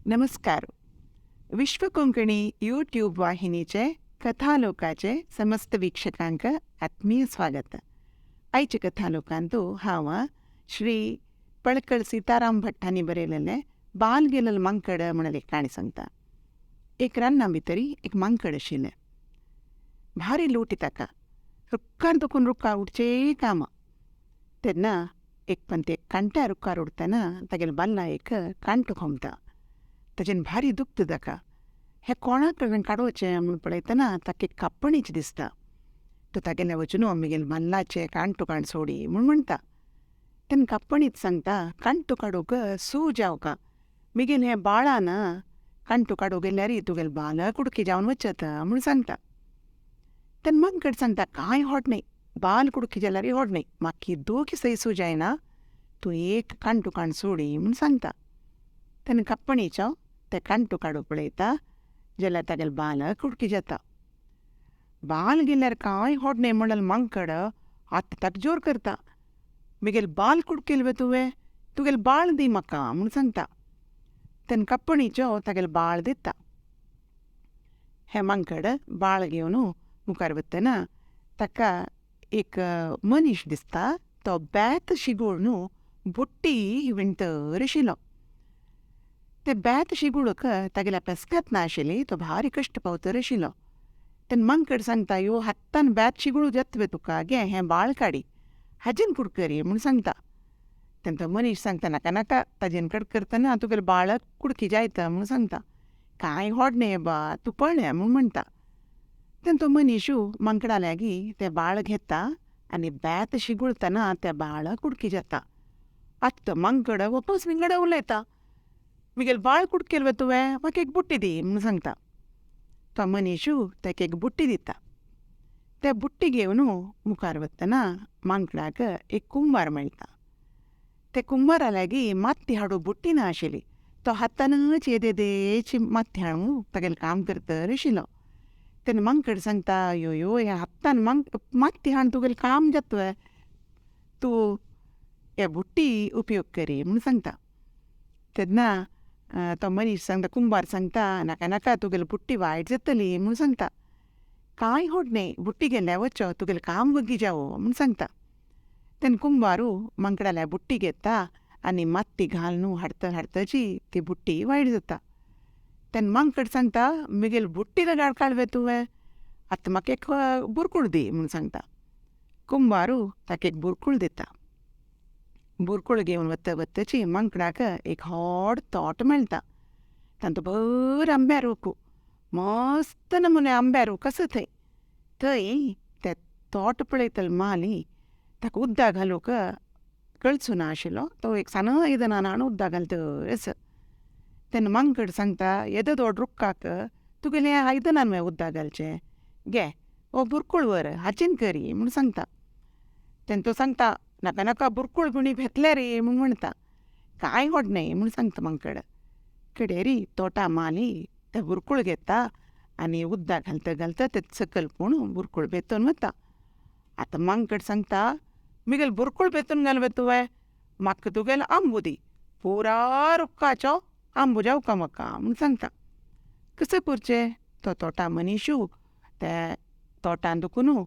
नमस्कार. विश्व कोंकणी यूट्यूब वाहिनीचे कथालोकाचे समस्त वीक्षकांक आत्मीय स्वागत. आयचे कथालोकांतू हांव श्री पळकळ सीताराम भट्टांनी बरयलेले बाल गेलेले मंकड म्हणून एक काणी सांगता. एक रान्ना भितरी एक मंकड आशिल्लें. भारी लूटी ताका. रुक्कार दुखून रुक्कार उडचे काम. तेन्ना एक पंते कांट्या रुक्कार उडतना तागेले बाल्ला एक कांटो खोमता. ताजेन भारी दुखता ताका. हें कोणाक कडल्यान काडोवचें म्हूण पळयतना ताका एक कापणीच दिसता. तो तागेले वचून म्हगेले बाल्लाचे कांटो काण सोडी म्हूण म्हणटा. तेन्ना कापणीच सांगता, कांटो काडूंक सू जावका. मिगेल हें बाळान कांटो काडूंक गेल्यार तुगेले बाल कुडकी जावन वचत म्हूण सांगता. तेन्ना मंकड सांगता, कांय होड न्हय, बाल कुडकी जाल्यार होड न्हय, म्हाका दोगी सैसू जायना, तूं एक कांटो काण सोडी म्हूण सांगता. तेन्ना कापणीचो ते कांटो काडूंक पळयता जाल्यार तागेले बाल कुडकी जाता. बाल गेल्यार कांय होड न्हय म्हणलें मंकड आतां ताका जोर करता. मिगेल बाल कुडकेल वे तुवें, तुगेले बाळ दी म्हाका म्हूण सांगता. तेन्ना कापणीचो तागेले बाळ दिता. हें मंकड बाळ घेवन मुखार वतना ताका एक मनीस दिसता. तो बेत शिगूळ बुट्टी विणतर आशिल्लो. ते बेत शिगूळक तागेल्या पेस्कात नाशिल्ली, तो भारी कश्ट पावतर आशिल्लो. तेन्ना मंकड सांगता, यो हातान बेत शिगूळ येतवे तुका, गे हें बाळ काडी, हाजेन कुडकरी म्हूण सांगता. तेन्ना तो मनीस सांगता, नाका नाका, ताजेन कड करतना तुगेले बाळ कुडकी जायता म्हूण सांगता. कांय होड न्हय बा, तूं पळय म्हूण म्हणटा. तेन्ना तो मनीसू मंकडा लागीं तें बाळ घेता आनी बेत शिगूळतना तें बाळ कुडकी जाता. आतां तो मंकड वापस विंगडा उलयता. मिगेल बाळ कुडकेल वे तुवें, म्हाका एक बुट्टी दी म्हूण सांगता. तो मनीसू ताका एक बुट्टी दिता. ते बुट्टी घेवन मुखार वतना मंकडाक एक कुंभार मेळटा. ते कुंभारा लागीं माती हाडूं बुट्टी ना आशिल्ली. तो हातानच येदेची माती हाडूं तागेलें काम करतर आशिल्लो. तेन्ना मंकड सांगता, यो यो ह्या हातान माती हाडून तुगेलें काम जातवें, तूं हे बुट्टी उपयोग करी म्हूण सांगता. तेन्ना तो मनीस सांगता, कुंभार सांगता, नाका नाका, तुगेली बुट्टी वायट जातली म्हूण सांगता. कांय होड न्हय, बुट्टी गेल्यार वच्चो, तुगेलें काम वगी जावो म्हूण सांगता. तेन्ना कुंभारू मंकडाल्या बुट्टी घेता आनी माती घालून हाडतची ती बुट्टी वायट जाता. तेन्ना मंकड सांगता, मिगेल बुट्टी लगाड काडवे तुवें, आतां म्हाका एक बुरकूळ दी म्हूण सांगता. कुंभारू ताका एक बुरकूळ दिता. बुरकूळ घेवन वतची मंकडाक एक व्हड तोट मेळटा. तांतूं भर आंब्या रोकू, मस्त नमुने आंब्या रोक आसा थंय. थंय ते तोट पळयतले माली ताका उदक घालूंक कळचू ना आशिल्लो. तो एक सान आयदनान हाडून उदक घालतर आसा. तेन्ना मंकड सांगता, येदो व्हड रुखाक तुगेलें आयदनान वें उदक घालचें, गे हो बुरकूळ व्हर, हाचेन करी म्हूण सांगता. तेन्ना तो सांगता, नाका नाका, बुरकूळ गुणी भेटले रे म्हूण म्हणटा. कांय होड न्हय म्हूण सांगता मंकड. कडेरी तोटा माली ते बुरकूळ घेता आनी उदक घालता घालता ते सकयल पूण बुरकूळ बेतून वता. आतां मंकड सांगता, मिगेल बुरकूळ बेतून घालवे तुवें, म्हाका तुगेलो आंबो दी, पुरा रुखाचो आंबो जावका म्हाका म्हूण सांगता. कशें करचें? तो तोटा मनीसू ते तोटान दुखून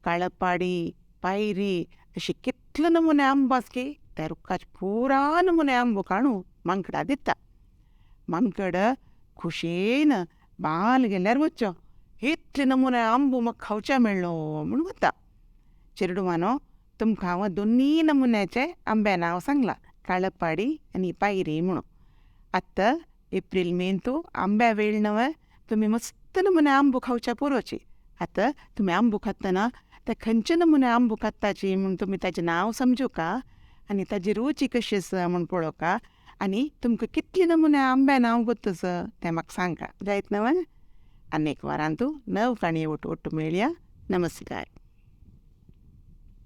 काळपाडी, पायरी अशे कितले नमुने आंबो आसकी त्या रुखाचे पुरा नमुने आंबो काडून मंकडा दिता. मंकड खुशेन बाल गेल्यार वच्चो, इतले नमुने आंबो म्हाका खावचे मेळ्ळो म्हूण वता. चेडवानो, तुमकां हांव दोनी नमुन्याचे आंब्या नांव सांगलां, काळपाडी आनी पायरी म्हणून. आतां एप्रील मेंतू आंब्या वेळ नवं, तुमी मस्त नमुने आंबो खावचे पुरोची. आतां तुमी आंबो खातना ते खंयचे नमुने आंबो खाताची म्हूण तुमी ताचें नांव समजुका आनी ताजी रुची कशी आसा म्हूण पळोवका आनी तुमकां कितले नमुने आंब्या नांव गोत आसा तें म्हाका सांगता. जायत नवं? आनी एक वरांतू नव काणये ओटू मेळया. नमस्कार.